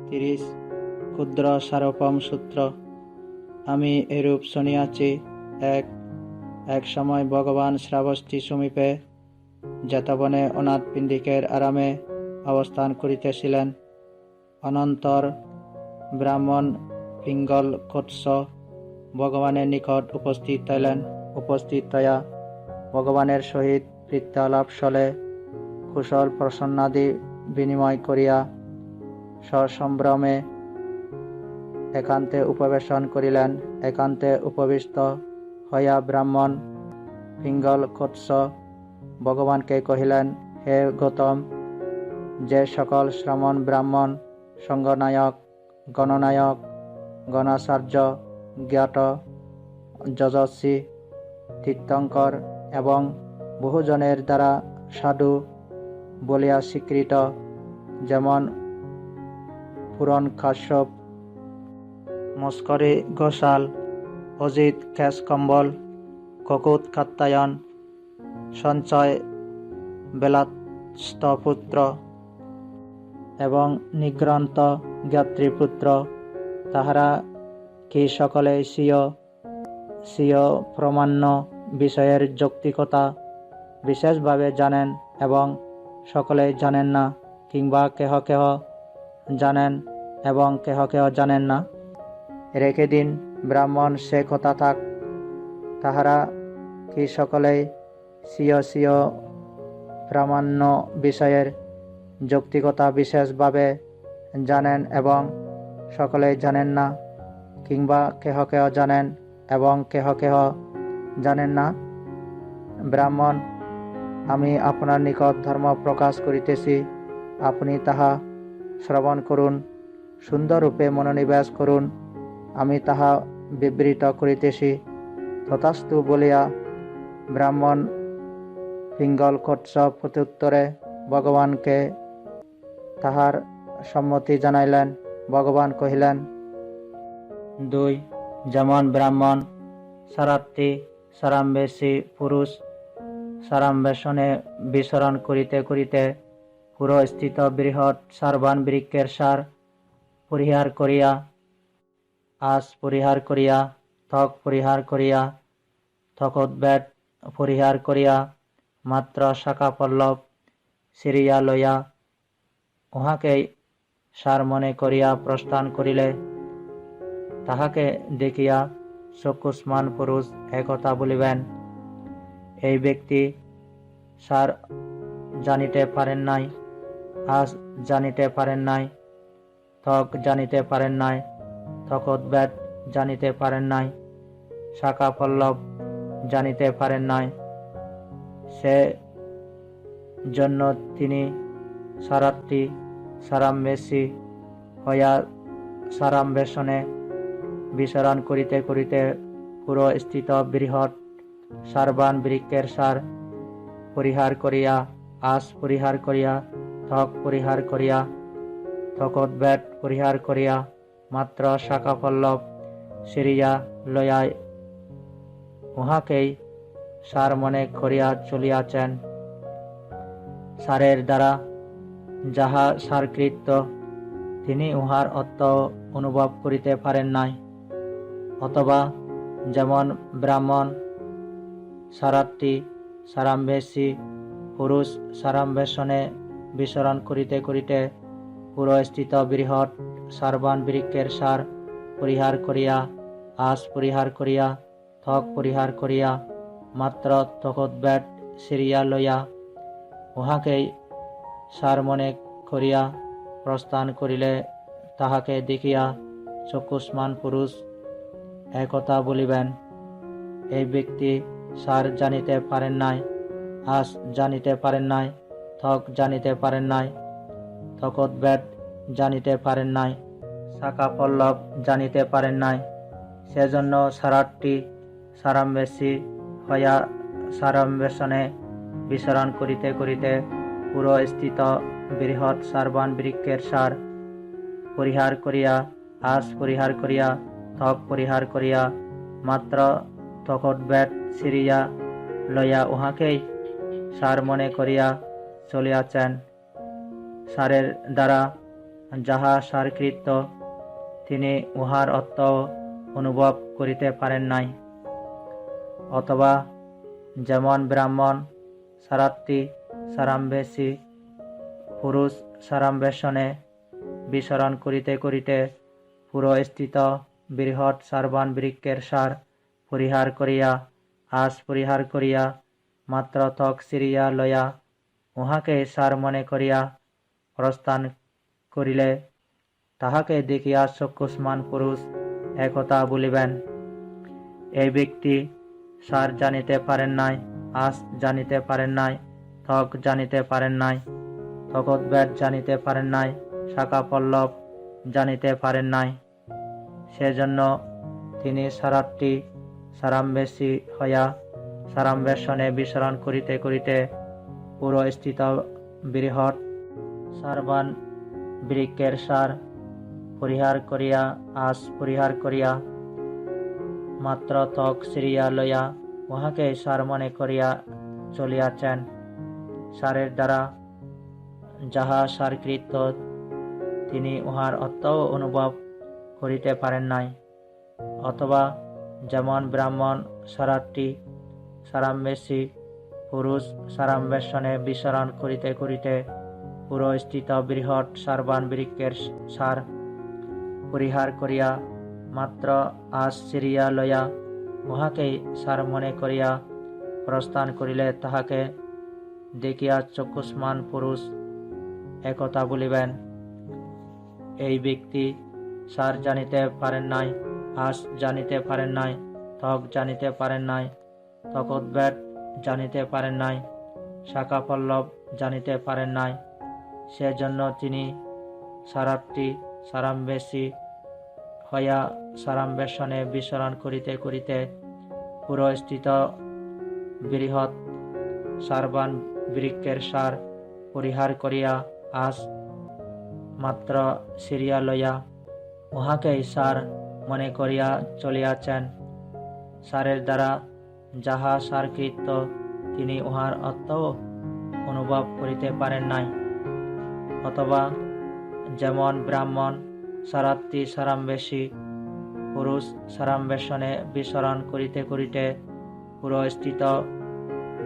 30 ক্ষুদ্র সারোপম সূত্র। আমি এরূপ শুনিয়াছি, এক সময় ভগবান শ্রাবস্তী সমীপে যেতবনে অনাথ পিণ্ডিকের আরামে অবস্থান করিতেছিলেন। অনন্তর ব্রাহ্মণ পিঙ্গল কোৎস ভগবানের নিকট উপস্থিত হইলেন। উপস্থিত হইয়া ভগবানের সহিত প্রীত্যালাপস্থলে কুশল প্রসন্নাদি বিনিময় করিয়া সসম্ভ্রমে একান্তে উপবেশন করিলেন। একান্তে উপবিষ্ট হইয়া ব্রাহ্মণ পিঙ্গল কোৎস ভগবানকে কহিলেন, হে গৌতম, যে সকল শ্রমণ ব্রাহ্মণ সঙ্গনায়ক, গণনায়ক, গণাচার্য, জ্ঞাত, যশস্বী, তীর্থঙ্কর এবং বহুজনের দ্বারা সাধু বলিয়া স্বীকৃত, যেমন পুরন কাশ্যপ, মস্করী ঘোষাল, অজিত কেশকম্বল, ককুত কাত্যায়ন, সঞ্চয় বেলাস্তপুত্র এবং নিগ্রন্ত জ্ঞাতৃপুত্র, তাহারা কি সকলে স্বীয় প্রমাণ্য বিষয়ের যৌক্তিকতা বিশেষভাবে জানেন এবং সকলেই জানেন না, কিংবা কেহ কেহ জানেন এবং কেহ কেহ জানেন না? রেখে দিন ব্রাহ্মণ সে কথা থাক, তাহারা কি সকলেই স্বীয় প্রামাণ্য বিষয়ের যৌক্তিকতা বিশেষভাবে জানেন এবং সকলেই জানেন না, কিংবা কেহ কেহ জানেন এবং কেহ কেহ জানেন না? ব্রাহ্মণ, আমি আপনার নিকট ধর্ম প্রকাশ করিতেছি, আপনি তাহা শ্রবণ করুন, সুন্দররূপে মনোনিবেশ করুন, আমি তাহা বিবৃত করিতেছি। তথাস্তু বলিয়া ব্রাহ্মণ পিঙ্গল কোৎস প্রত্যুত্তরে ভগবানকে তাহার সম্মতি জানাইলেন। ভগবান কহিলেন, 2 যেমন ব্রাহ্মণ সারাত্রি সারাম্বেশী পুরুষ সারাম্বেশনে বিচরণ করিতে করিতে পুরস্থিত বৃহৎ সারবান বৃক্ষের সার পরিহার করিয়া, আশ পরিহার করিয়া, ত্বক পরিহার করিয়া, ত্বকোদ্বেদ পরিহার করিয়া, মাত্র শাখা পল্লব সিরিয়া লইয়া উহাকেই সার মনে করিয়া প্রস্থান করিলে, তাহাকে দেখিয়া চক্ষুষ্মান পুরুষ একথা বলিবেন, এই ব্যক্তি সার জানিতে পারেন নাই, আশ জানিতে পারেন নাই, ত্বক জানিতে পারেন নাই, ত্বকোদ্বেদ জানিতে পারেন নাই, শাখা পল্লব জানিতে পারেন নাই। সে জন্য তিনি সারাত্রি সারাম্বেশী হইয়া সারাম্বেশনে বিচরণ করিতে করিতে পুরস্থিত বৃহৎ সারবান বৃক্ষের সার পরিহার করিয়া, আশ পরিহার করিয়া, ত্বক পরিহার করিয়া, ত্বকোদ্বেদ পরিহার করিয়া, মাত্র শাখা পল্লব সিরিয়া লইয়া উহাকেই সার মনে করিয়া চলিয়াছেন। সারের দ্বারা যাহা সারকৃত, তিনি উহার অর্থ অনুভব করিতে পারেন নাই। অথবা যেমন ব্রাহ্মণ সারাত্রি সারাম্বেশী পুরুষ সারাম্বেশনে বিচরণ করিতে করিতে পুরস্থিত বৃহৎ সারবান বৃক্ষের সার পরিহার করিয়া, আশ পরিহার করিয়া, ত্বক পরিহার করিয়া, মাত্র ত্বকোদ্বেদ সিরিয়া লইয়া উহাকেই সার মনে করিয়া প্রস্থান করিলে, তাহাকে দেখিয়া চক্ষুষ্মান পুরুষ একথা বলিবেন, এই ব্যক্তি সার জানিতে পারেন নাই, আশ জানিতে পারেন নাই, ত্বক জানিতে পারেন নাই, ত্বকোদ্বেদ জানিতে পারেন নাই, শাখা পল্লব জানিতে পারেন নাই। সেজন্য সারাত্রি সারাম্বেশী হইয়া সারাম্বেশনে বিচরণ করিতে করিতে পুরস্থিত বৃহৎ সারবান বৃক্ষের সার পরিহার করিয়া, আশ পরিহার করিয়া, ত্বক পরিহার করিয়া, মাত্র ত্বকোদ্বেদ সিরিয়া লইয়া উহাকেই সার মনে করিয়া চলিয়াছেন। সারের দ্বারা যাহা সারকৃত্য তিনি উহার অর্থ অনুভব করিতে পারেন নাই। অথবা যেমন ব্রাহ্মণ সারাত্তি সারাম্বেশী পুরুষ সারাম্বেশনে বিচরণ করিতে করিতে পুরস্থিত বৃহৎ সারবান বৃক্ষের সার পরিহার করিয়া আশ পরিহার করিয়া মাত্র ত্বক ছিঁড়িয়া লইয়া উহাকে সার মনে করিয়া প্রস্থান করিলে তাহাকে দেখিয়া চক্ষুষ্মান পুরুষ একথা বলিবেন। এই ব্যক্তি সার জানিতে পারেন নাই, আশ জানিতে পারেন নাই, ত্বক জানিতে পারেন নাই, তকোদ্বেদ জানিতে পারেন নাই, শাখা পল্লব জানিতে পারেন নাই। সেজন্য তিনি সারাত্রি সারাম্বেশী হইয়া সারাম্বেশনে বিচরণ করিতে করিতে পুরস্থিত বৃহৎ সারবান বৃক্ষের সার পরিহার করিয়া আশ পরিহার করিয়া মাত্র ত্বক ছিঁড়িয়া লইয়া উহাকে সার মনে করিয়া চলিয়াছেন। সারের দ্বারা যাহা সারকৃত্য তিনি উহার অর্থও অনুভব করিতে পারেন নাই। অথবা যেমন ব্রাহ্মণ সারাত্রি সারাম্বেশী পুরুষ সারাম্বেশনে বিচরণ করিতে করিতে পুরস্থিত বৃহৎ সারবান বৃক্ষের সার পরিহার করিয়া মাত্র আশ ছিঁড়িয়া লইয়া উহাকেই সার মনে করিয়া প্রস্থান করিলে তাহাকে দেখিয়া চক্ষুষ্মান পুরুষ একথা বলিবেন। এই ব্যক্তি সার জানিতে পারেন নাই, আশ জানিতে পারেন নাই, ত্বক জানিতে পারেন নাই, তকোদ্বেদ জানিতে পারেন নাই, শাখা পল্লব জানিতে পারেন নাই। সেজন্য তিনি সারাত্রি সারাম্বেশী হইয়া সারাম্বেশনে বিচরণ করিতে করিতে পুরস্থিত বৃহৎ সারবান বৃক্ষের সার পরিহার করিয়া আশ মাত্র ছিঁড়িয়া লইয়া উহাকেই সার মনে করিয়া চলিয়াছেন। সারের দ্বারা যাহা সারকৃত্য তিনি উহার অর্থ অনুভব করিতে পারেন নাই। অথবা যেমন ব্রাহ্মণ সারাত্রি সারাম্বেশী পুরুষ সারাম্বেশনে বিচরণ করিতে করিতে পুরস্থিত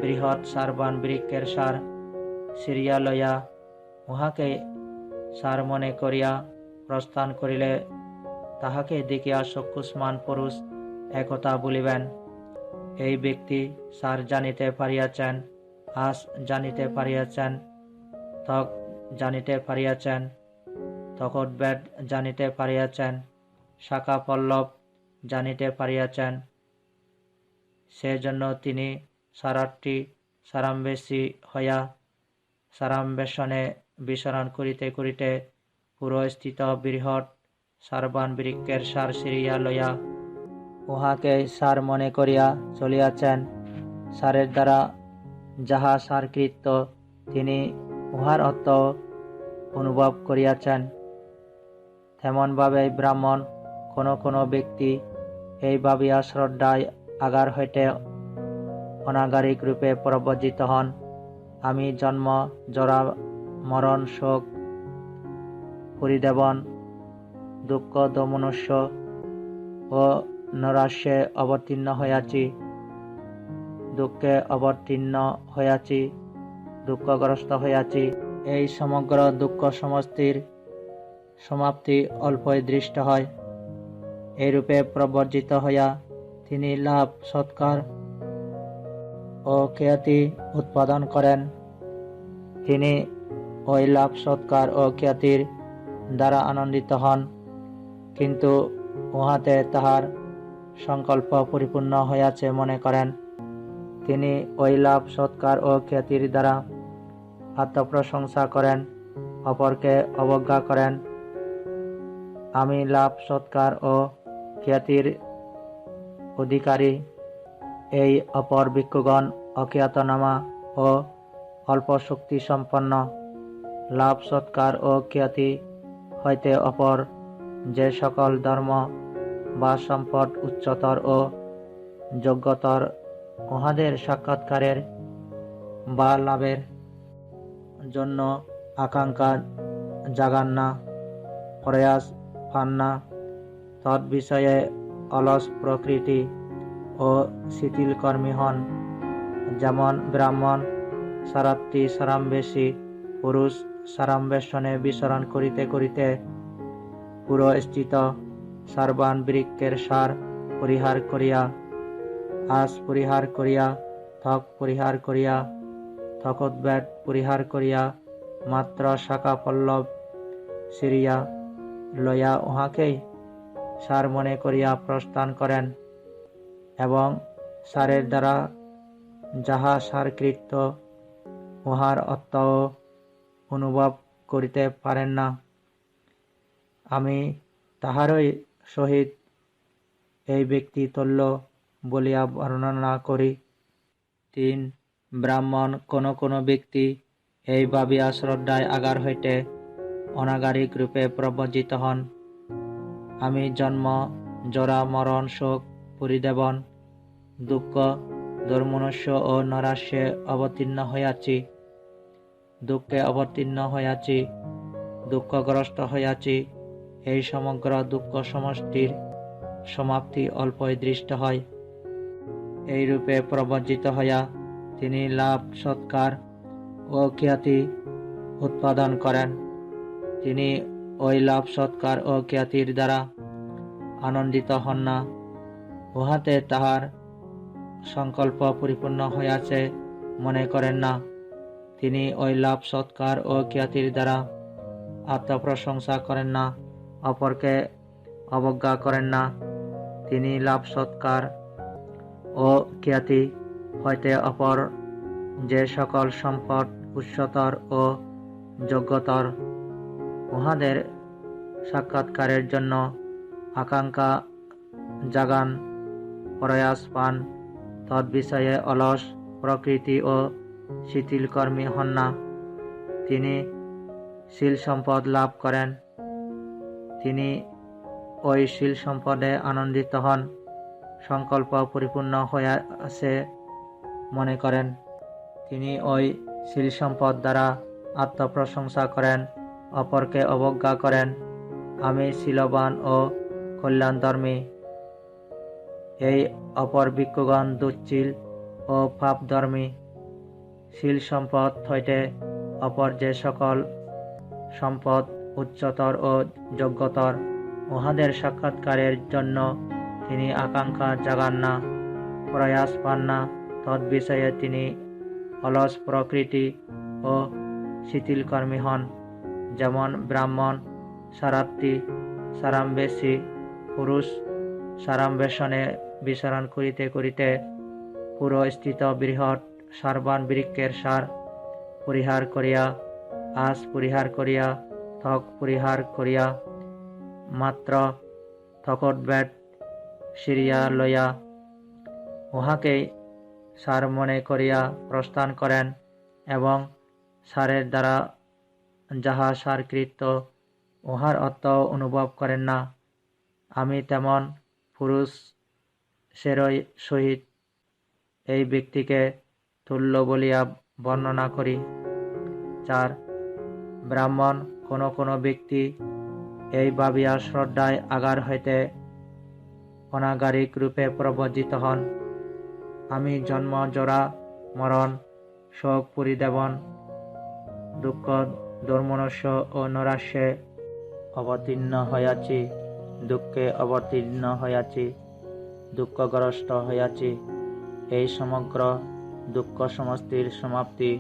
বৃহৎ সারবান বৃক্ষের সার ছিঁড়িয়া লইয়া উহাকে সার মনে করিয়া প্রস্থান করিলে তাহাকে দেখিয়া চক্ষুষ্মান পুরুষ একথা বলিবেন। এই ব্যক্তি সার জানিতে পারিয়াছেন, আশ জানিতে পারিয়াছেন, ত্বক জানিতে পারিয়াছেন, তকোদ্বেদ জানিতে পারিয়াছেন, শাখা পল্লব জানিতে পারিয়াছেন। সেজন্য তিনি সারাত্রি সারাম্বেশী হইয়া সারাম্বেশনে বিচরণ করিতে করিতে পুরস্থিত বৃহৎ সারবান বৃক্ষের সার ছিঁড়িয়া লইয়া উহাকে সার মনে করিয়া চলিয়াছেন। সারের দ্বারা যাহা সারকৃত্য তিনি উহার অর্থ অনুভব করিয়াছেন। তেমনভাবে ব্রাহ্মণ কোনো ব্যক্তি এই ভাবিয়া শ্রদ্ধায় আগার হইতে অনাগারিক রূপে প্রব্রজিত হন, আমি জন্ম জরা মরণ শোক পরিদেবন দুঃখ দমনুষ্য ও নৈরাশ্যে অবতীর্ণ হইয়াছি, দুঃখে অবতীর্ণ হইয়াছি, দুঃখগ্রস্ত হইয়াছি। এই সমগ্র দুঃখ সমষ্টির সমাপ্তি অল্পই দৃষ্ট হয়। এইরূপে প্রবর্জিত হইয়া তিনি লাভ সৎকার ও খ্যাতি উৎপাদন করেন। তিনি ওই লাভ সৎকার ও খ্যাতির দ্বারা আনন্দিত হন, কিন্তু উহাতে তাহার সংকল্প পরিপূর্ণ হইয়াছে মনে করেন। তিনি ওই লাভ সৎকার ও খ্যাতির দ্বারা আত্মপ্রশংসা করেন, অপরকে অবজ্ঞা করেন। আমি লাভ সৎকার ও খ্যাতির অধিকারী, এই অপর ভিক্ষুগণ অজ্ঞাতনামা ও অল্প শক্তি সম্পন্ন। লাভ সৎকার ও খ্যাতি হইতে অপর যে সকল ধর্ম বা সম্পদ উচ্চতর ও যোগ্যতর, উহাদের সাক্ষাৎকারের বা লাভের জন্য আকাঙ্ক্ষা জাগান না। প্রয়াস পান না, তৎ বিষয়ে অলস প্রকৃতি ও শিথিলকর্মী হন। যেমন ব্রাহ্মণ সারাত্রি সারাম্বেশী পুরুষ সারাম্বেশনে বিচরণ করিতে করিতে পুরস্থিত সার্বান বৃক্ষের সার পরিহার করিয়া, আস পরিহার করিয়া, ত্বক পরিহার করিয়া, ত্বকোদ্বেদ পরিহার করিয়া, মাত্র শাখা পল্লব সিরিয়া লইয়া উহাকেই সার মনে করিয়া প্রস্থান করেন এবং সারের দ্বারা যাহা সারকৃত উহার অর্থও অনুভব করিতে পারেন না, আমি তাহারই সহিত এই ব্যক্তি তুল্য বলিয়া বর্ণনা করি। ৩. ব্রাহ্মণ কোন ব্যক্তি এই ভাবিয়া শ্রদ্ধায় আগার হইতে অনাগারিক রূপে প্রব্রজিত হন, আমি জন্ম জরা মরণ শোক পরিদেবন দুঃখ দুর্মনুষ্য ও নৈরাশ্যে অবতীর্ণ হইয়াছি, দুঃখে অবতীর্ণ হইয়াছি, দুঃখগ্রস্ত হইয়াছি, এই সমগ্র দুঃখ সমষ্টির সমাপ্তি অল্পই দৃষ্ট হয়। এই রূপে প্রব্রজিত হইয়া তিনি লাভ সৎকার ও খ্যাতি উৎপাদন করেন। তিনি ওই লাভ সৎকার ও খ্যাতির দ্বারা আনন্দিত হন না, উহাতে তাহার সংকল্প পরিপূর্ণ হইয়াছে মনে করেন না। তিনি ওই লাভ সৎকার ও খ্যাতির দ্বারা আত্মপ্রশংসা করেন না, অপরকে অবজ্ঞা করেন না। তিনি লাভ সৎকার ও খ্যাতি হইতে অপর যে সকল সম্পদ উচ্চতর ও যোগ্যতর, উহাদের সাক্ষাৎকারের জন্য আকাঙ্ক্ষা জাগান, প্রয়াস পান, তদ্বিষয়ে অলস প্রকৃতি ও শিথিলকর্মী হন না। তিনি শীল সম্পদ লাভ করেন, তিনি ওই শীল সম্পদে আনন্দিত হন, সংকল্প পরিপূর্ণ হইয়াছে মনে করেন। তিনি ওই শীল সম্পদ দ্বারা আত্মপ্রশংসা করেন, অপরকে অবজ্ঞা করেন, আমি শীলবান ও কল্যাণধর্মী। এই অপর ভিক্ষুগণ দুশ্চিল ও পাপধর্মী। শীল সম্পদ হইতে অপর যে সকল সম্পদ উচ্চতর ও যোগ্যতর, উহাদের সাক্ষাৎকারের জন্য তিনি আকাঙ্ক্ষা জাগান না, প্রয়াস পান না, তদ্বিষয়ে তিনি অলস প্রকৃতি ও শিথিলকর্মী হন। যেমন ব্রাহ্মণ সারাত্রি সারাম্বেশী পুরুষ সারাম্বেশনে বিচরণ করিতে করিতে পুরস্থিত বৃহৎ সার্বান বৃক্ষের সার পরিহার করিয়া, আস পরিহার করিয়া, ত্বক পরিহার করিয়া, মাত্র ত্বকোদ্বেদ সিরিয়া লইয়া উহাকেই সার মনে করিয়া প্রস্থান করেন এবং সারের দ্বারা যাহা সারকৃত উহার অর্থ অনুভব করেন না, আমি তেমন পুরুষেরই সহিত এই ব্যক্তিকে তুল্য বলিয়া বর্ণনা করি। ৪. ব্রাহ্মণ কোন ব্যক্তি এই ভাবিয়া শ্রদ্ধায় আগার হইতে অনাগারিক রূপে প্রব্রজিত হন, আমি জন্ম জরা মরণ শোক পরিদেবন দুঃখ দুর্মনুষ্য ও নৈরাশ্যে অবতীর্ণ হইয়াছি, দুঃখে অবতীর্ণ হইয়াছি, দুঃখগ্রস্ত হইয়াছি, এই সমগ্র দুঃখ সমষ্টির সমাপ্তি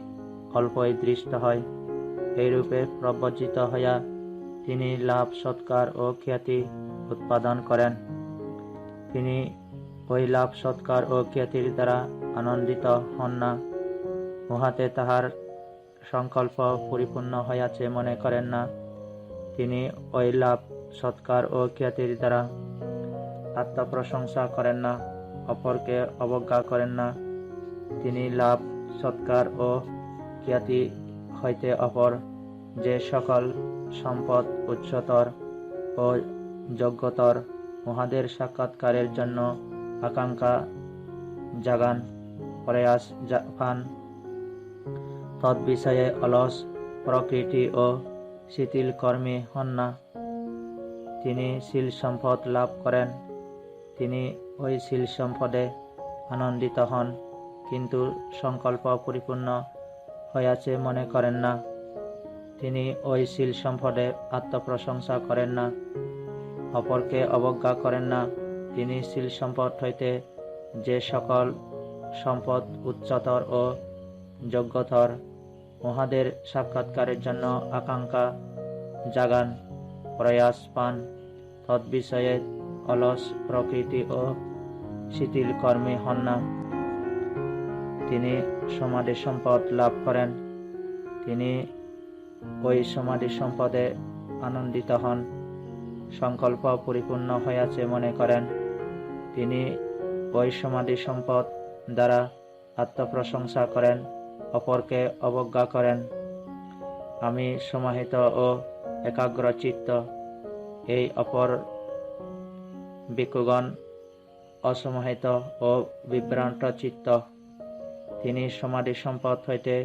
অল্পই দৃষ্ট হয়। এইরূপে প্রব্রজিত হইয়া তিনি লাভ সৎকার ও খ্যাতি উৎপাদন করেন। তিনি ওই লাভ সৎকার ও খ্যাতির দ্বারা আনন্দিত হন না, উহাতে তাহার সংকল্প পরিপূর্ণ হইয়াছে মনে করেন না। তিনি ওই লাভ সৎকার ও খ্যাতির দ্বারা আত্মপ্রশংসা করেন না, অপরকে অবজ্ঞা করেন না। তিনি লাভ সৎকার ও খ্যাতি হইতে অপর যে সকল সম্পদ উচ্চতর ও যোগ্যতর, উহাদের সাক্ষাৎকারের জন্য আকাঙ্ক্ষা জাগান, প্রয়াস পান, তদ্বিষয়ে অলস প্রকৃতি ও শিথিলকর্মী হন না। তিনি শীল সম্পদ লাভ করেন, তিনি ওই শীল সম্পদে আনন্দিত হন, কিন্তু সংকল্প পরিপূর্ণ হইয়াছে মনে করেন না। তিনি ওই শীল সম্পদে আত্মপ্রশংসা করেন না, অপরকে অবজ্ঞা করেন না। তিনি শীল সম্পদ হইতে যে সকল সম্পদ উচ্চতর ও যোগ্যতর, উহাদের সাক্ষাৎকারের জন্য আকাঙ্ক্ষা জাগান, প্রয়াস পান, তদ্বিষয়ে অলস প্রকৃতি ও শিথিল কর্মী হন না। তিনি সমাধি সম্পদ লাভ করেন, তিনি ওই সমাধি সম্পদে আনন্দিত হন, সংকল্প পরিপূর্ণ হইয়াছে মনে করেন। তিনি ওই সমাধি সম্পদ দ্বারা আত্মপ্রশংসা করেন, অপরকে অবজ্ঞা করেন। আমি সমাহিত ও একাগ্রচিত্ত, এই অপর ভিক্ষুগণ অসমাহিত ও বিভ্রান্ত চিত্ত। তিনি সমাধি সম্পদ হইতে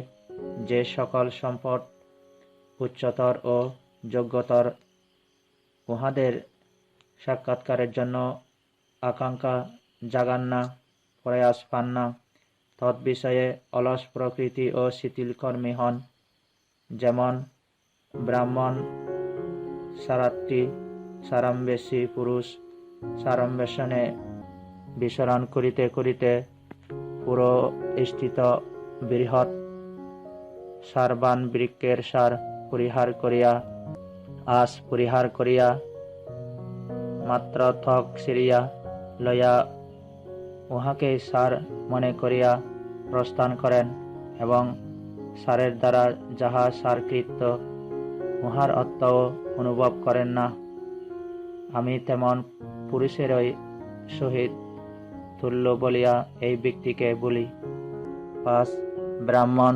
যে সকল সম্পদ উচ্চতর ও যোগ্যতর, উহাদের সাক্ষাৎকারের জন্য আকাঙ্ক্ষা জাগান না, প্রয়াস পান না, তদ্বিষয়ে অলস প্রকৃতি ও শিথিল কর্মী হন। যেমন ব্রাহ্মণ সারাত্রী সারাম্বেশী পুরুষ সারাম্বেশনে বিচরণ করিতে করিতে পুরো স্থিত বৃহৎ সারবান বৃক্ষের সার পরিহার করিয়া, আশ পরিহার করিয়া, মাত্র থক সিরিয়া লইয়া উহাকে সার মনে করিয়া প্রস্থান করেন, এবং সারের দ্বারা যাহা সারকৃত উহার অর্থও অনুভব করেন না। আমি তেমন পুরুষেরই সহিত তুল্য বলিয়া এই ব্যক্তিকে বলি। 5. ব্রাহ্মণ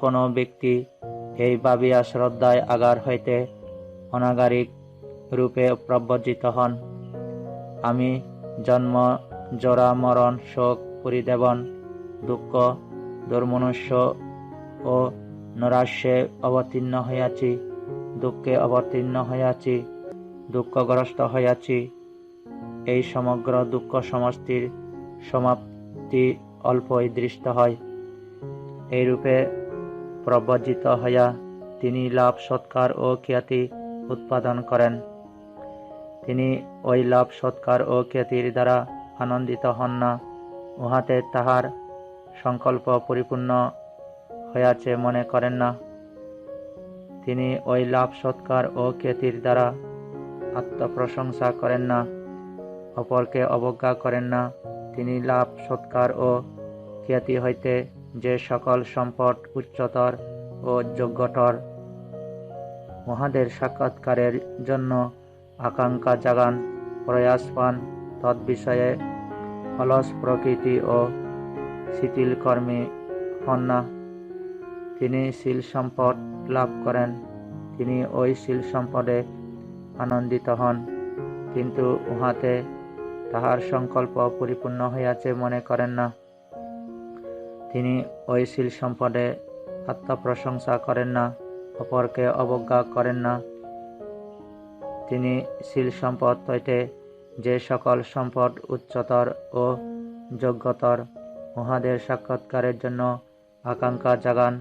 কোন ব্যক্তি এই ভাবিয়া শ্রদ্ধায় আগার হইতে অনাগারিক রূপে প্রব্রজিত হন। আমি জন্ম জরা মরণ শোক পরিদেবন দুঃখ দুর্মনুষ্য ও নৈরাশ্যে অবতীর্ণ হইয়াছি, দুঃখে অবতীর্ণ হইয়াছি, দুঃখগ্রস্ত হইয়াছি। এই সমগ্র দুঃখ সমষ্টির সমাপ্তি অল্পই দৃষ্ট হয়। এইরূপে প্রব্রজিত হইয়া তিনি লাভ সৎকার ও খ্যাতি উৎপাদন করেন। তিনি ওই লাভ সৎকার ও খ্যাতির দ্বারা আনন্দিত হন না, উহাতে তাহার সংকল্প পরিপূর্ণ হইয়াছে মনে করেন না। তিনি ওই লাভ সৎকার ও খ্যাতির দ্বারা আত্মপ্রশংসা করেন না, অপরকে অবজ্ঞা করেন না। তিনি লাভ সৎকার ও খ্যাতি হইতে যে সকল সম্পদ উচ্চতর ও যোগ্যতর, উহাদের সাক্ষাৎকারের জন্য আকাঙ্ক্ষা জাগান, প্রয়াস পান, তদ্বিষয়ে অলস প্রকৃতি ও শিথিল কর্মী হন না। তিনি শীল সম্পদ লাভ করেন, তিনি ওই শীল সম্পদে আনন্দিত হন, কিন্তু উহাতে তাহার সংকল্প পরিপূর্ণ হইয়াছে মনে করেন না। তিনি ওই শীল সম্পদে আত্মপ্রশংসা করেন না, অপরকে অবজ্ঞা করেন না। তিনি শীল সম্পদ হইতে যে সকল সম্পদ উচ্চতর ও যোগ্যতর, উহাদের সাক্ষাৎকারের জন্য আকাঙ্ক্ষা জাগান,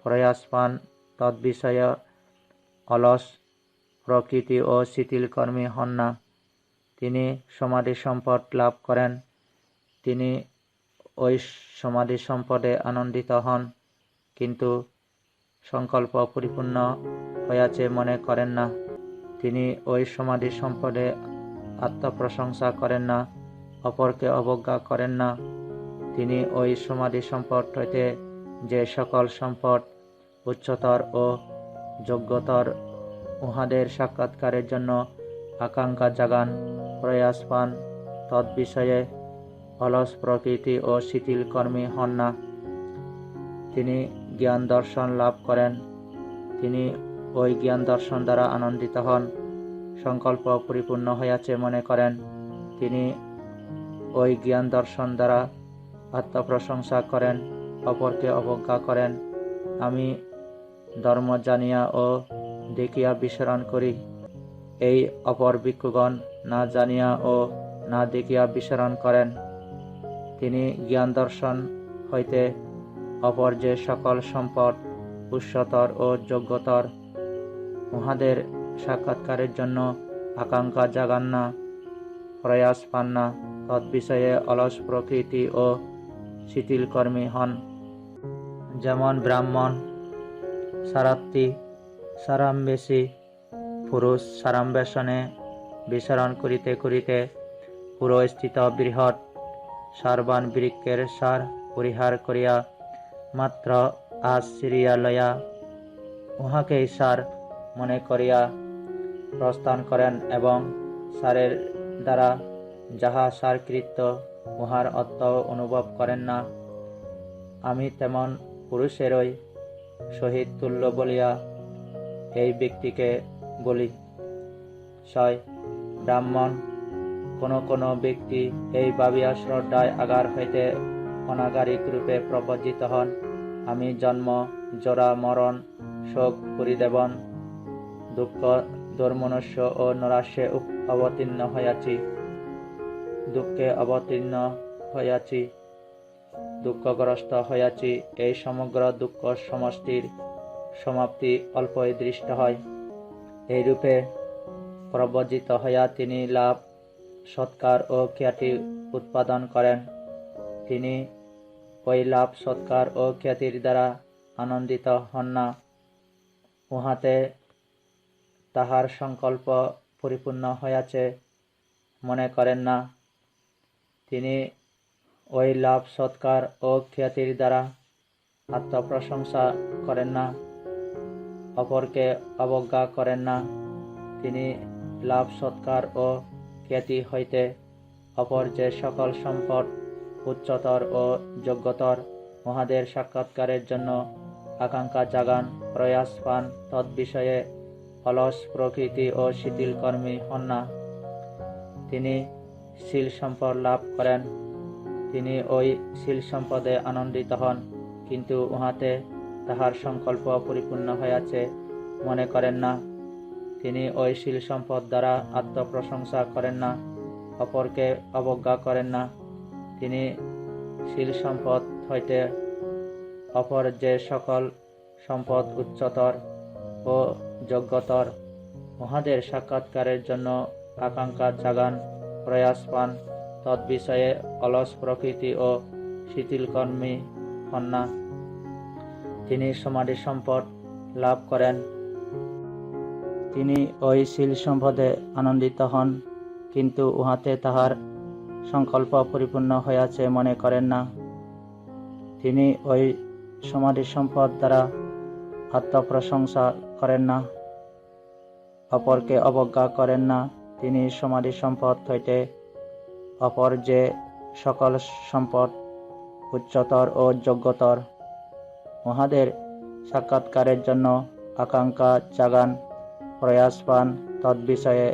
প্রয়াস পান, তদ্বিষয়ে অলস প্রকৃতি ও শিথিল কর্মী হন না। তিনি সমাধি সম্পদ লাভ করেন, তিনি ওই সমাধি সম্পদে আনন্দিত হন, কিন্তু সংকল্প পরিপূর্ণ হইয়াছে মনে করেন না। তিনি ওই সমাধি সম্পদে আত্মপ্রশংসা করেন না, অপরকে অবজ্ঞা করেন না। তিনি ওই সমাধি সম্পদ হইতে যে সকল সম্পদ উচ্চতর ও যোগ্যতর, উহাদের সাক্ষাৎকারের জন্য আকাঙ্ক্ষা জাগান, প্রয়াস পান, তদ্বিষয়ে অলস প্রকৃতি ও শিথিল কর্মী হন না। তিনি জ্ঞান দর্শন লাভ করেন, তিনি ওই জ্ঞান দর্শন দ্বারা আনন্দিত হন, সংকল্প পরিপূর্ণ হইয়াছে মনে করেন। তিনি ওই জ্ঞান দর্শন দ্বারা আত্মপ্রশংসা করেন, অপরকে অবজ্ঞা করেন। আমি ধর্ম জানিয়া ও দেখিয়া বিচরণ করি, এই অপর ভিক্ষুগণ না জানিয়া ও না দেখিয়া বিচরণ করেন। তিনি জ্ঞান দর্শন হইতে অপর যে সকল সম্পদ উচ্চতর ও যোগ্যতর, উহাদের সাক্ষাৎকারের জন্য আকাঙ্ক্ষা জাগান না, প্রয়াস পান না, তৎবিষয়ে অলস প্রকৃতি ও শিথিলকর্মী হন। যেমন ব্রাহ্মণ, সারাত্তি, সারাম্বেশী পুরুষ সারাম্বেশনে বিচরণ করিতে করিতে পুরস্থিত বৃহৎ সারবান বৃক্ষের সার পরিহার করিয়া মাত্র আশ্রিয়া লয়া উহাকেই সার মনে করিয়া প্রস্থান করেন এবং সারের দ্বারা যাহা সারকৃত্য উহার অর্থ অনুভব করেন না। আমি তেমন পুরুষেরই সহিত তুল্য বলিয়া এই ব্যক্তিকে বলি। 6. ব্রাহ্মণ, কোন ব্যক্তি এই ভাবিয়া শ্রদ্ধায় আগার হইতে অনাগারিক রূপে প্রবজ্জিত হন, আমি জন্ম, জরা, মরণ, শোক, পরিদেবন, দুঃখ, দুর্মনুষ্য ও নরাশে অবতীর্ণ হইয়াছি, দুঃখে অবতীর্ণ হইয়াছি, দুঃখগ্রস্ত হইয়াছি, এই সমগ্র দুঃখ সমষ্টির সমাপ্তি অল্পই দৃষ্ট হয়। এইরূপে প্রবজ্জিত হইয়া তিনি লাভ, সৎকার ও খ্যাতি উৎপাদন করেন। তিনি ওই লাভ, সৎকার ও খ্যাতির দ্বারা আনন্দিত হন না, উহাতে তাহার সংকল্প পরিপূর্ণ হইয়াছে মনে করেন না। তিনি ওই লাভ, সৎকার ও খ্যাতির দ্বারা আত্মপ্রশংসা করেন না, অপরকে অবজ্ঞা করেন না। তিনি লাভ, সৎকার ও খ্যাতি হইতে অপর যে সকল সম্পদ উচ্চতর ও যোগ্যতর, উহাদের সাক্ষাৎকারের জন্য আকাঙ্ক্ষা জাগান, প্রয়াস পান, তৎবিষয়ে অলস প্রকৃতি ও শিথিলকর্মী হন না। তিনি শীল সম্পদ লাভ করেন। তিনি ওই শীল সম্পদে আনন্দিত হন, কিন্তু উহাতে তাহার সংকল্প পরিপূর্ণ হইয়াছে মনে করেন না। তিনি ওই শীল সম্পদ দ্বারা আত্মপ্রশংসা করেন না, অপরকে অবজ্ঞা করেন না। তিনি শীল সম্পদ হইতে অপর যে সকল সম্পদ উচ্চতর ও যোগ্যতর, উহাদের সাক্ষাৎকারের জন্য আকাঙ্ক্ষা জাগান, প্রয়াস পান, তৎবিষয়ে অলস প্রকৃতি ও শিথিলকর্মী হন না। তিনি সমাধি সম্পদ লাভ করেন। তিনি ওই শীল সম্পদে আনন্দিত হন, কিন্তু উহাতে তাহার সংকল্প পরিপূর্ণ হইয়াছে মনে করেন না। তিনি ওই সমাধি সম্পদ দ্বারা আত্মপ্রশংসা করেন না, অপরকে অবজ্ঞা করেন না। তিনি সমাধি সম্পদ হইতে অপর যে সকল সম্পদ উচ্চতর ও যোগ্যতর, উহাদের সাক্ষাৎকারের জন্য আকাঙ্ক্ষা জাগান, প্রয়াস পান, তৎবিষয়ে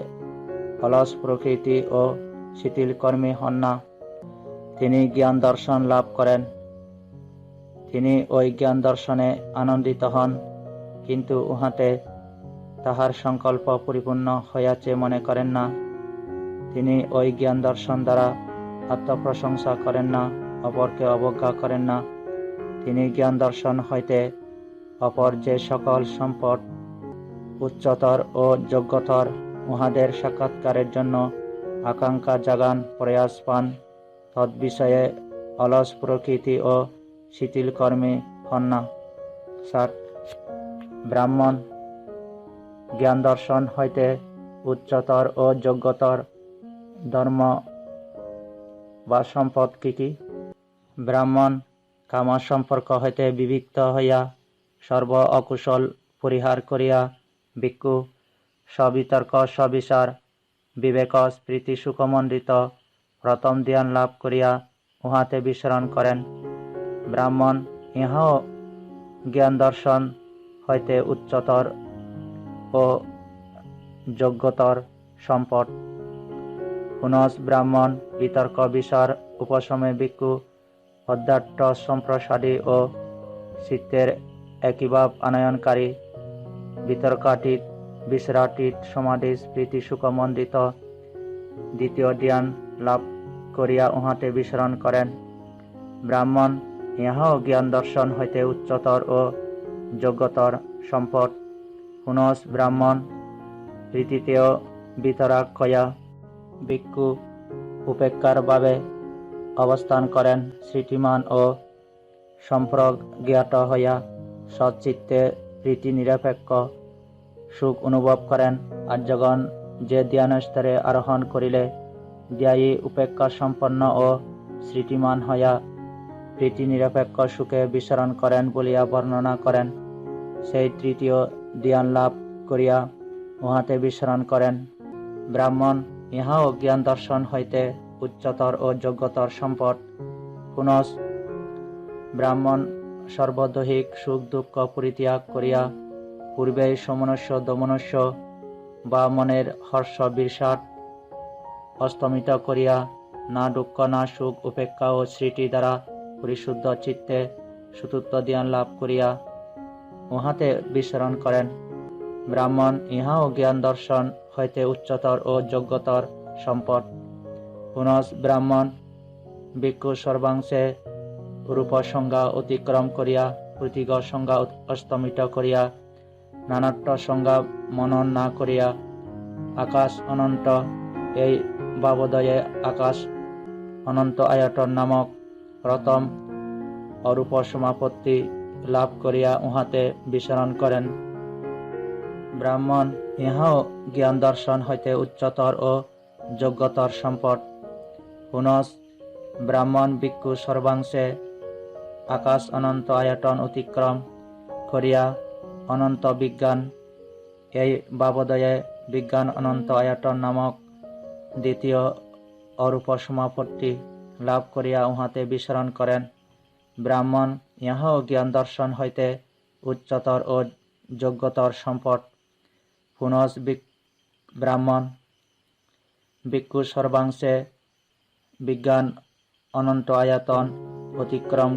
অলস প্রকৃতি ও শিথিলকর্মী হন না। তিনি জ্ঞান দর্শন লাভ করেন। তিনি ওই জ্ঞান দর্শনে আনন্দিত হন, কিন্তু উহাতে তাহার সংকল্প পরিপূর্ণ হইয়াছে মনে করেন না। তিনি ওই জ্ঞান দর্শন দ্বারা আত্মপ্রশংসা করেন না, অপরকে অবজ্ঞা করেন না। তিনি জ্ঞান দর্শন হইতে অপর যে সকল সম্পদ উচ্চতর ও যোগ্যতর, উহাদের সাক্ষাৎকারের জন্য আকাঙ্ক্ষা জাগান, প্রয়াস পান, তৎবিষয়ে অলস প্রকৃতি ও শিথিলকর্মী হন না। 7. ব্রাহ্মণ, জ্ঞান দর্শন হইতে উচ্চতর ও যোগ্যতর ধর্ম বা সম্পদ কি কি? ব্রাহ্মণ কাম সম্পর্ক হইতে বিবিক্ত হইয়া সর্ব অকুশল পরিহার করিয়া ভিক্ষু সবিতর্ক সবিচার বিবেক স্মৃতি সুখমণ্ডিত প্রথম ধ্যান লাভ করিয়া উহাতে বিচরণ করেন। ব্রাহ্মণ ইহাও জ্ঞান দর্শন হইতে উচ্চতর ও যোগ্যতর সম্পদ। পুনঃ ব্রাহ্মণ বিতর্ক বিচার উপশমে ভিক্ষু অধ্যাত্ম সম্প্রসাদী ও চিত্তের একীভাব আনয়নকারী বিতর্কাতীত বিসরাটিত সমাধি স্মৃতি সুখমণ্ডিত দ্বিতীয় জ্ঞান লাভ করিয়া উহাতে বিচরণ করেন। ব্রাহ্মণ ইহাও জ্ঞান দর্শন হইতে উচ্চতর ও যোগ্যতর সম্পদ। পুনঃ ব্রাহ্মণ রীতিতেও বিতরাগ হইয়া ভিক্ষু উপেক্ষার ভাবে অবস্থান করেন। স্মৃতিমান ও সম্প্রজ্ঞাত হইয়া সচ্চিত্তে রীতি নিরপেক্ষ সুখ অনুভব করেন। আর্যগণ যে ধ্যান স্তরে আরোহণ করিলে ধ্যায়ী উপেক্ষা সম্পন্ন ও স্মৃতিমান হইয়া রীতি নিরপেক্ষ সুখে বিচরণ করেন বলিয়া বর্ণনা করেন, সেই তৃতীয় ধ্যান লাভ করিয়া উহাতে বিচরণ করেন। ব্রাহ্মণ ইহাও জ্ঞান দর্শন হইতে উচ্চতর ও যোগ্যতর সম্পদ। পুনঃ ব্রাহ্মণ সর্বদৈহিক সুখ দুঃখ পরিত্যাগ করিয়া পূর্বেই সমনস্য দমনস্য বা মনের হর্ষ বিষাদ অস্তমিত করিয়া না দুঃখ না সুখ উপেক্ষা ও স্মৃতি দ্বারা পরিশুদ্ধ চিত্তে সুতুত্ব জ্ঞান লাভ করিয়া উহাতে বিচরণ করেন। ব্রাহ্মণ ইহাও জ্ঞান দর্শন হইতে উচ্চতর ও যোগ্যতর সম্পদ। পুনঃ ব্রাহ্মণ ভিক্ষু সর্বাংশে রূপ সংজ্ঞা অতিক্রম করিয়া প্রতীক সংজ্ঞা অস্তমিত করিয়া নানাত্ব সংজ্ঞা মনন না করিয়া আকাশ অনন্ত এই ভাবোদয়ে আকাশ অনন্ত আয়তন নামক প্রথম অরূপ সমাপত্তি লাভ করিয়া উহাতে বিচরণ করেন। ব্রাহ্মণ ইহাও জ্ঞান দর্শন হইতে উচ্চতর ও যোগ্যতর সম্পদ। পুনঃ ব্রাহ্মণ ভিক্ষু সর্বাংশে আকাশ অনন্ত আয়তন অতিক্রম করিয়া অনন্ত বিজ্ঞান এই ভাবোদয়ে বিজ্ঞান অনন্ত আয়তন নামক দ্বিতীয় অরূপ সমাপত্তি লাভ করিয়া উহাতে বিচরণ করেন। ব্রাহ্মণ ইহাও জ্ঞান দর্শন হইতে উচ্চতর ও যোগ্যতর সম্পদ। পুনঃ ব্রাহ্মণ ভিক্ষু সর্বাংশে বিজ্ঞান অনন্ত আয়তন অতিক্রম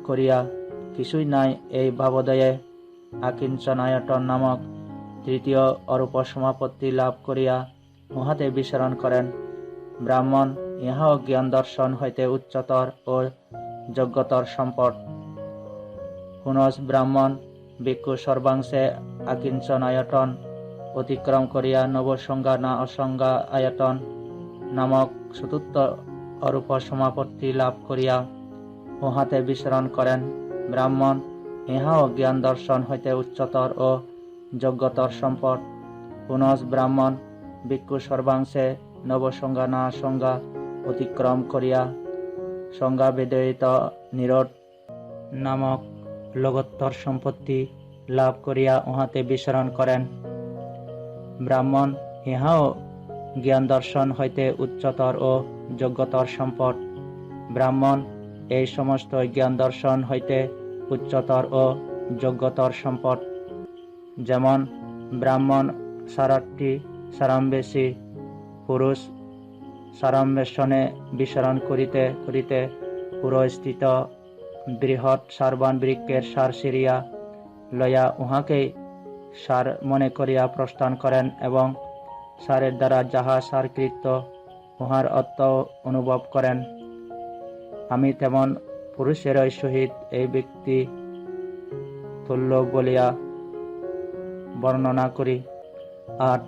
করিয়া কিছুই নাই এই ভাবোদয়ে আকিঞ্চন আয়তন নামক তৃতীয় অরূপ সমাপত্তি লাভ করিয়া উহাতে বিচরণ করেন। ব্রাহ্মণ ইহাও জ্ঞান দর্শন হইতে উচ্চতর ও যোগ্যতর সম্পদ। পুনঃ ব্রাহ্মণ ভিক্ষু সর্বাংশে আকিঞ্চন আয়তন অতিক্রম করিয়া নবসংজ্ঞা না অসংজ্ঞা আয়তন নামক চতুর্থ অরূপ সমাপত্তি লাভ করিয়া উহাতে বিচরণ করেন। ব্রাহ্মণ ইহাও জ্ঞান দর্শন হইতে উচ্চতর ও যোগ্যতর সম্পদ। পুনঃ ব্রাহ্মণ ভিক্ষু সর্বাংশে নবসংজ্ঞা না সংজ্ঞা অতিক্রম করিয়া সংজ্ঞা বেদয়িত নিরোধ নামক লঘোত্তর সম্পত্তি লাভ করিয়া উহাতে বিচরণ করেন। ব্রাহ্মণ ইহাও জ্ঞান দর্শন হইতে উচ্চতর ও যোগ্যতর সম্পদ। ব্রাহ্মণ এই সমস্ত জ্ঞান দর্শন হইতে উচ্চতর ও যোগ্যতর সম্পদ। যেমন ব্রাহ্মণ সারাটি সারাম্বেশী পুরুষ সারাম্বেশনে বিচরণ করিতে করিতে পুরস্থিত বৃহৎ সারবান বৃক্ষের সার সিরিয়া লইয়া উহাকেই সার মনে করিয়া প্রস্থান করেন এবং সারের দ্বারা যাহা সারকৃত উহার অর্থ অনুভব করেন। আমি তেমন পুরুষেরই সহিত এই ব্যক্তি তুল্য বলিয়া বর্ণনা করি। আর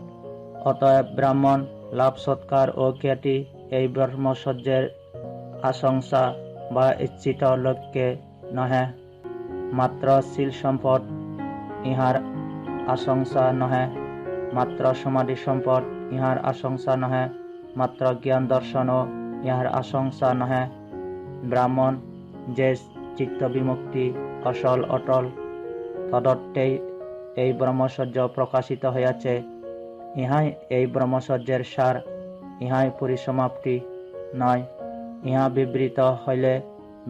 অতএব ব্রাহ্মণ লাভ সৎকার ও খ্যাতি এই ব্রহ্মচর্যের আশংসা বা ইচ্ছিত লক্ষ্যে নহে, মাত্র শীল সম্পদ ইহার আশংসা নহে, মাত্র সমাধি সম্পদ ইহার আশংসা নহে, মাত্র জ্ঞান দর্শন ও ইহার আশংসা নহে। ব্রাহ্মণ যে চিত্ত বিমুক্তি অসল অটল তদর্থেই এই ব্রহ্মচর্য প্রকাশিত হইয়াছে। ইহাই এই ব্রহ্মচর্যের সার, ইহাই পরিসমাপ্তি নয়। ইহা বিবৃত হইলে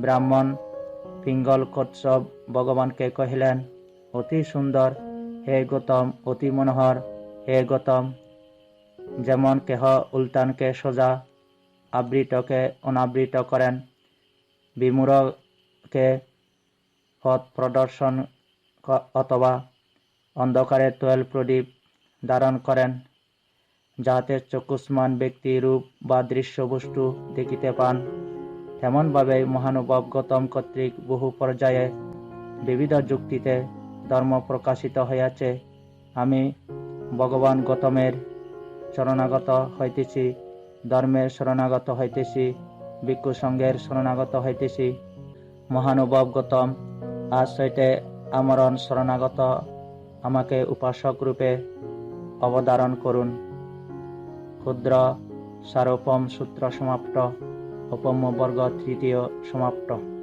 ব্রাহ্মণ পিঙ্গল কচ্ছপ ভগবানকে কহিলেন, অতি সুন্দর হে গৌতম, অতি মনোহর হে গৌতম। যেমন কেহ উল্টানকে সোজা, আবৃতকে অনাবৃত করেন, বিমূঢ়কে পথ প্রদর্শন অথবা অন্ধকারে তৈল প্রদীপ ধারণ করেন, যাহাতে চক্ষুষ্মান ব্যক্তি রূপ বা দৃশ্যবস্তু দেখিতে পান। তেমনভাবে মহানুভব গৌতম কর্তৃক বহু পর্যায়ে বিবিধ যুক্তিতে ধর্ম প্রকাশিত হইয়াছে। আমি ভগবান গৌতমের শরণাগত হইতেছি, ধর্মের শরণাগত হইতেছি, ভিক্ষু সঙ্গের শরণাগত হইতেছি। মহানুভব গৌতম, আজ হইতে আমরণ শরণাগত, আমাকে উপাসক রূপে অবধারণ করুন। ক্ষুদ্র সারোপম সূত্র সমাপ্ত। উপম বর্গ তৃতীয় সমাপ্ত।